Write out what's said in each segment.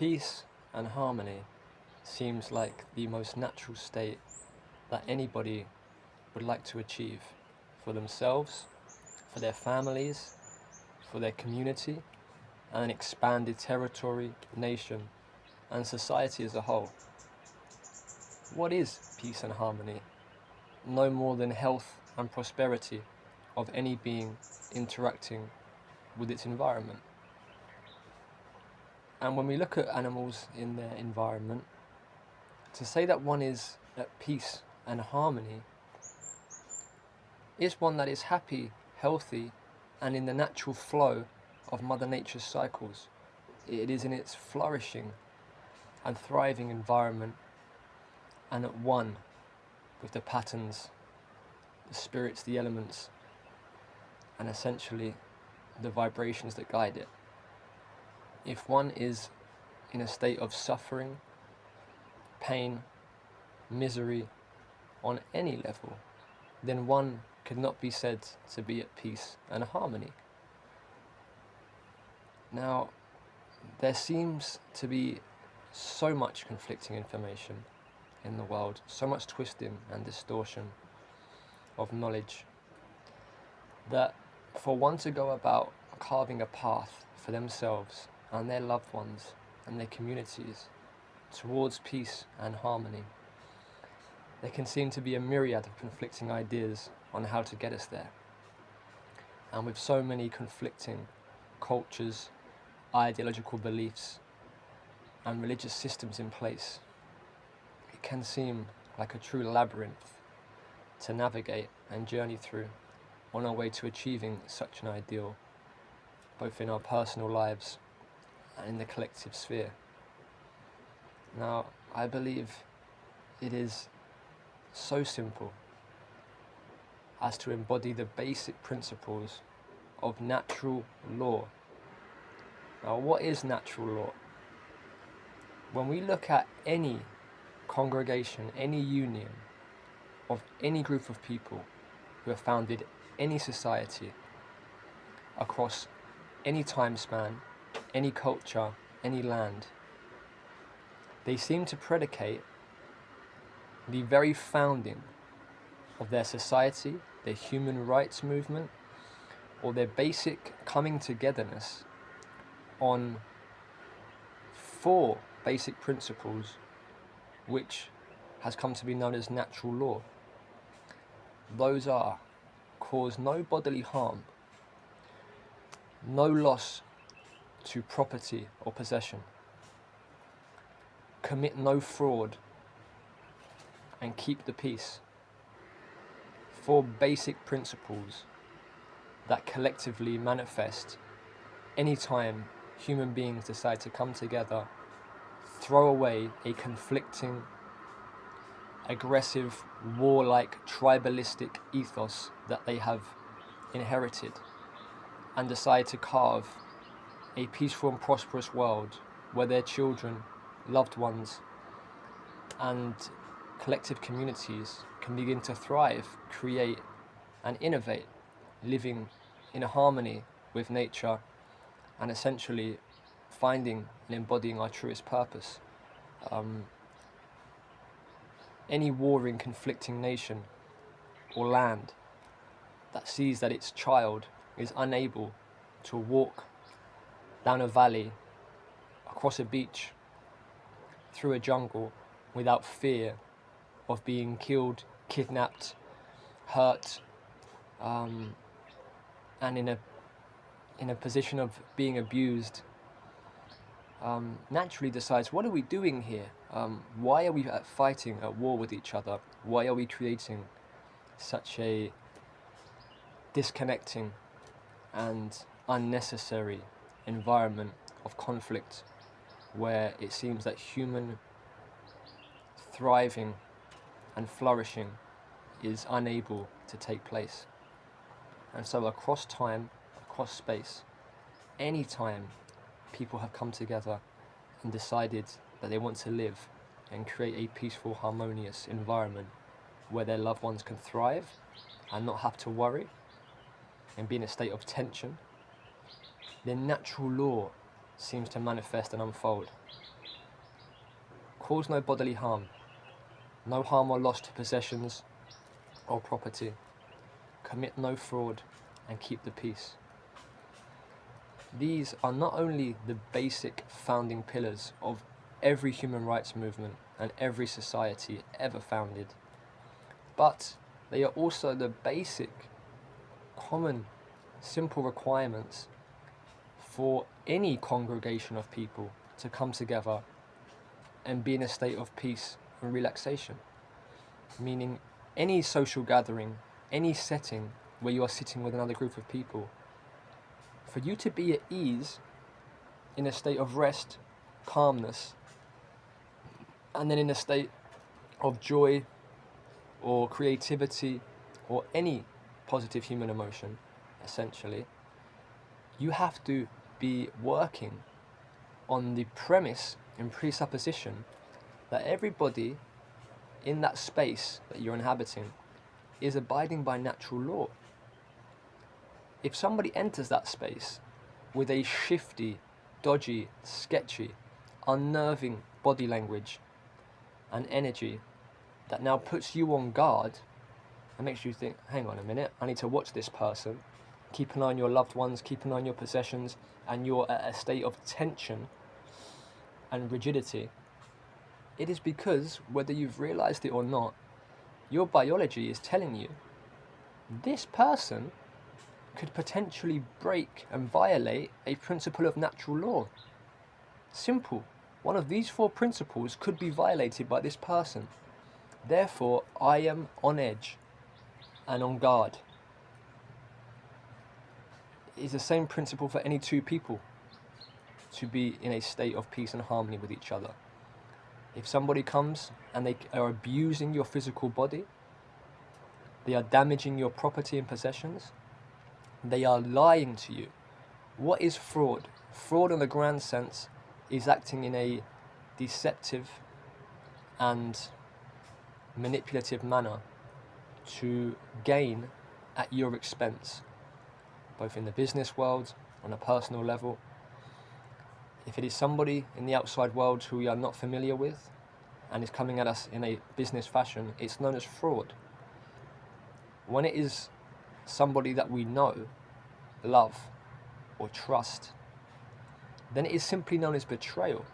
Peace and harmony seems like the most natural state that anybody would like to achieve for themselves, for their families, for their community, and an expanded territory, nation, and society as a whole. What is peace and harmony? No more than health and prosperity of any being interacting with its environment. And when we look at animals in their environment, to say that one is at peace and harmony is one that is happy, healthy, and in the natural flow of Mother Nature's cycles. It is in its flourishing and thriving environment and at one with the patterns, the spirits, the elements, and essentially the vibrations that guide it. If one is in a state of suffering, pain, misery on any level, then one could not be said to be at peace and harmony. Now, there seems to be so much conflicting information in the world, so much twisting and distortion of knowledge, that for one to go about carving a path for themselves and their loved ones and their communities towards peace and harmony, there can seem to be a myriad of conflicting ideas on how to get us there. And with so many conflicting cultures, ideological beliefs, and religious systems in place, it can seem like a true labyrinth to navigate and journey through on our way to achieving such an ideal, both in our personal lives and in the collective sphere. Now, I believe it is so simple as to embody the basic principles of natural law. Now, what is natural law? When we look at any congregation, any union of any group of people who have founded any society across any time span, any culture, any land, they seem to predicate the very founding of their society, their human rights movement, or their basic coming togetherness on 4 basic principles which has come to be known as natural law. Those are: cause no bodily harm, no loss to property or possession, commit no fraud, and keep the peace. 4 basic principles that collectively manifest anytime human beings decide to come together, throw away a conflicting, aggressive, warlike, tribalistic ethos that they have inherited, and decide to carve a peaceful and prosperous world where their children, loved ones, and collective communities can begin to thrive, create, and innovate, living in harmony with nature and essentially finding and embodying our truest purpose. Any warring, conflicting nation or land that sees that its child is unable to walk down a valley, across a beach, through a jungle without fear of being killed, kidnapped, hurt, and in a position of being abused, naturally decides, what are we doing here? Why are we fighting at war with each other? Why are we creating such a disconnecting and unnecessary environment of conflict where it seems that human thriving and flourishing is unable to take place? And so across time, across space, any time people have come together and decided that they want to live and create a peaceful, harmonious environment where their loved ones can thrive and not have to worry and be in a state of tension, then natural law seems to manifest and unfold. cause no bodily harm, no harm or loss to possessions or property, commit no fraud, and keep the peace. These are not only the basic founding pillars of every human rights movement and every society ever founded, but they are also the basic, common, simple requirements for any congregation of people to come together and be in a state of peace and relaxation. Meaning any social gathering, any setting where you are sitting with another group of people, for you to be at ease, in a state of rest, calmness, and then in a state of joy or creativity or any positive human emotion, essentially, you have to be working on the premise and presupposition that everybody in that space that you're inhabiting is abiding by natural law. If somebody enters that space with a shifty, dodgy, sketchy, unnerving body language and energy that now puts you on guard and makes you think, hang on a minute, I need to watch this person, keep an eye on your loved ones, keep an eye on your possessions, and you're at a state of tension and rigidity, it is because, whether you've realized it or not, your biology is telling you this person could potentially break and violate a principle of natural law. Simple. One of these 4 principles could be violated by this person. Therefore, I am on edge and on guard. It is the same principle for any 2 people to be in a state of peace and harmony with each other. If somebody comes and they are abusing your physical body, they are damaging your property and possessions, they are lying to you. What is fraud? Fraud in the grand sense is acting in a deceptive and manipulative manner to gain at your expense, both in the business world, on a personal level. If it is somebody in the outside world who we are not familiar with and is coming at us in a business fashion, it's known as fraud. When it is somebody that we know, love, or trust, then it is simply known as betrayal.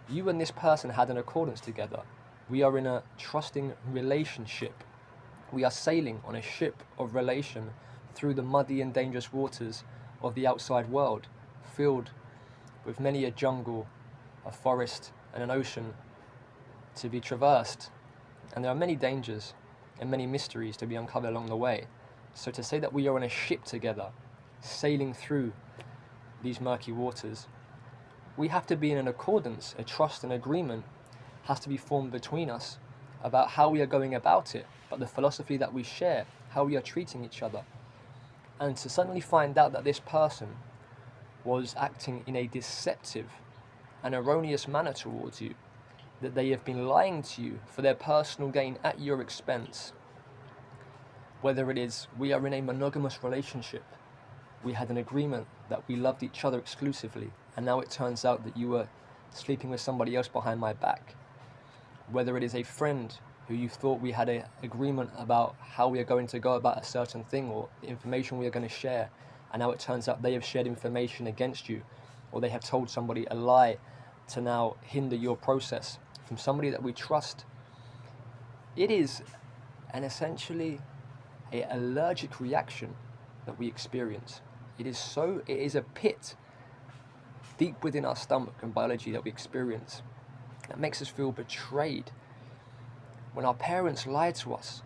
You and this person had an accordance together. We are in a trusting relationship. We are sailing on a ship of relation through the muddy and dangerous waters of the outside world, filled with many a jungle, a forest, and an ocean to be traversed. And there are many dangers and many mysteries to be uncovered along the way. So to say that we are on a ship together, sailing through these murky waters, we have to be in an accordance, a trust and agreement has to be formed between us about how we are going about it, but the philosophy that we share, how we are treating each other. And to suddenly find out that this person was acting in a deceptive and erroneous manner towards you, that they have been lying to you for their personal gain at your expense, whether it is we are in a monogamous relationship, we had an agreement that we loved each other exclusively, and now it turns out that you were sleeping with somebody else behind my back, whether it is a friend who you thought we had an agreement about how we are going to go about a certain thing or the information we are going to share, and now it turns out they have shared information against you, or they have told somebody a lie to now hinder your process from somebody that we trust. It is an essentially an allergic reaction that we experience. It is a pit deep within our stomach and biology that we experience that makes us feel betrayed. When our parents lie to us,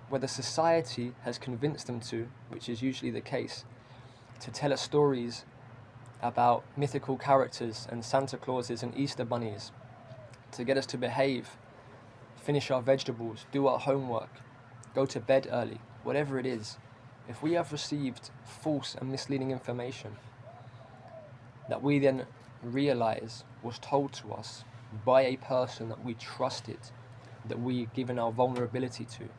whether society has convinced them to, which is usually the case, to tell us stories about mythical characters and Santa Clauses and Easter bunnies, to get us to behave, finish our vegetables, do our homework, go to bed early, whatever it is. If we have received false and misleading information that we then realize was told to us by a person that we trusted, that we given our vulnerability to,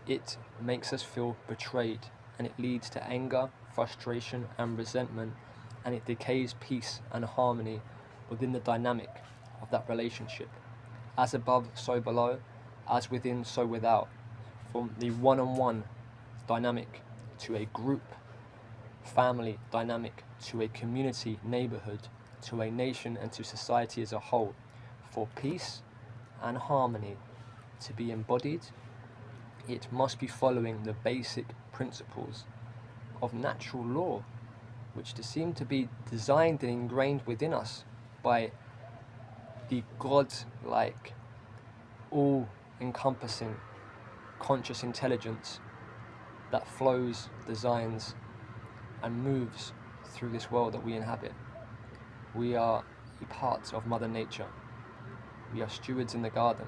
it makes us feel betrayed, and it leads to anger, frustration, and resentment, and it decays peace and harmony within the dynamic of that relationship. As above, so below, as within, so without. From the one-on-one dynamic to a group, family dynamic to a community, neighborhood, to a nation and to society as a whole. For peace and harmony to be embodied, it must be following the basic principles of natural law, which seem to be designed and ingrained within us by the God-like, all-encompassing conscious intelligence that flows, designs, and moves through this world that we inhabit. We are a part of Mother Nature. We are stewards in the garden.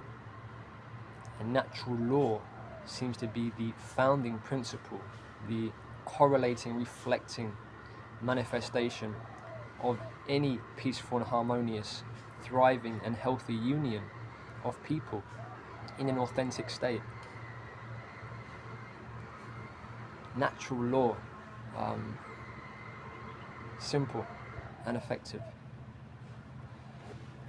And natural law seems to be the founding principle, the correlating, reflecting manifestation of any peaceful and harmonious, thriving and healthy union of people in an authentic state. Natural law, simple and effective.